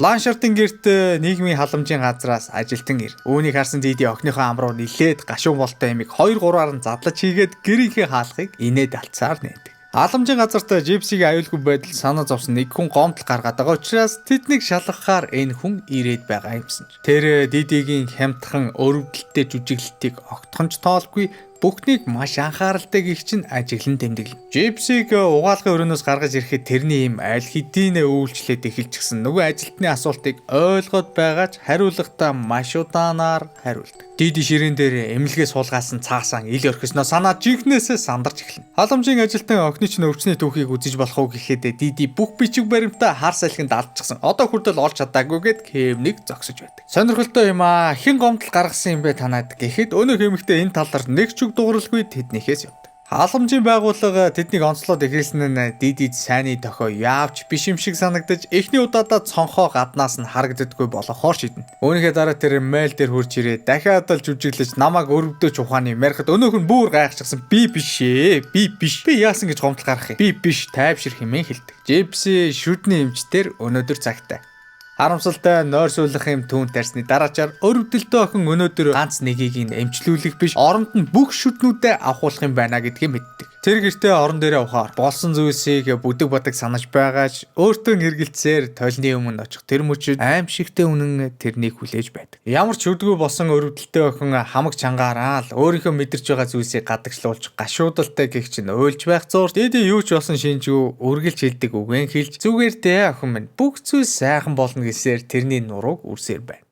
Ланшартын гэрт нийгмийн халамжийн газраас ажилтан ир. Үүнийг харсан Диди охиныхоо ам руу нилээд гашуун болтой эмийг 2-3-аар нь задлаж хийгээд гэрийнхээ хаалгыг инээд алцаар нээдэг. Халамжийн газарт Жипсигийн аюулгүй байдал санаа зовсон нэг хүн гомдол гаргаад байгаа учраас тэднийг шалгахаар энэ хүн ирээд байгаа юмсан. Тэр Дидигийн хямдхан өрөвдөлттэй жүжиглэлтийг огтхон ч тоолгүй бүхнийг маш анхааралтай гих чинь ажиглан тэмдэглэн. Жипсиг угаалгын өрөөнөөс гаргаж ирэхэд тэрний юм аль хэдийн үйлчлээд эхэлчихсэн. Нөгөө ажилтны асуултыг ойлгоод байгаач хариулахдаа маш удаанаар хариулдаг. Диди ширээн дээр эмнэлгээ суулгасан цаасан ил орхисноо санаа жинхнээсээ сандарч эхэлнэ. Халамжийн ажилтан охины чинь өвчний түүхийг үзэж болох уу гэхэд Диди бүх бичиг баримтаа хар салхинд алдчихсан. Одоо хүртэл олж чадаагүйгээд кемнийг зогсож байдаг. Сонирхолтой юм аа. Хэн гомдол гаргасан юм бэ танаад гэхэд өнөө хэмэгтэй энэ талаар нэг ч үг дууралгүй тэднийхээс явдаг. Халамжийн байгууллага тэднийг онцлоод эхэлсэн нь Дидид сайнны тохио яавч биш юм шиг санагдаж эхний удаадаа цонхоо гаднаас нь харагддаггүй болохоор шийднэ. Үүнийхээ дараа тэр мэйл дээр хурж ирээ дахиад л жүжиглэж намайг өрөвдөөч ухааны ярихад өнөөх нь бүр гайхчихсан. Би биш ээ. Би биш. Би яасан гэж гомдол гарах юм. Би биш тайвшир хэмээн хэлдэг. Жипси шүдний эмчтэр өнөөдөр цагтай. Харамсалтай нойр суулгах юм түүнд тарсны дараачаар өрөвдөлтөө охин өнөөдөр ганц нэгийг нь эмчлүүлэх биш оронд нь бүх шүднүүдэд авахулах юм байна гэдгийг мэддэг. Тэр гэртээ орон дээрээ ухаар болсон зүйлсийг бүдэг бодог санаж байгаач өөртөө эргэлцээр тойлны өмнө очих тэр мөчид аимшигтэй үнэн тэрнийг хүлээж байдаг. Ямар ч үдгүй болсон өрөвдөлтөө охин хамаг чангаараа л өөрийнхөө мэдэрч байгаа зүйлсийг гадагшлуулж гашуудалтай гих чинь уйлж байх зур Диди юу ч болсон шинжгүй үргэлж хэлдэг үгэн хэлж зүгээр дээ охин минь бүх зүйл сайхан болно гэсээр тэрний нурууг үрсээр байна.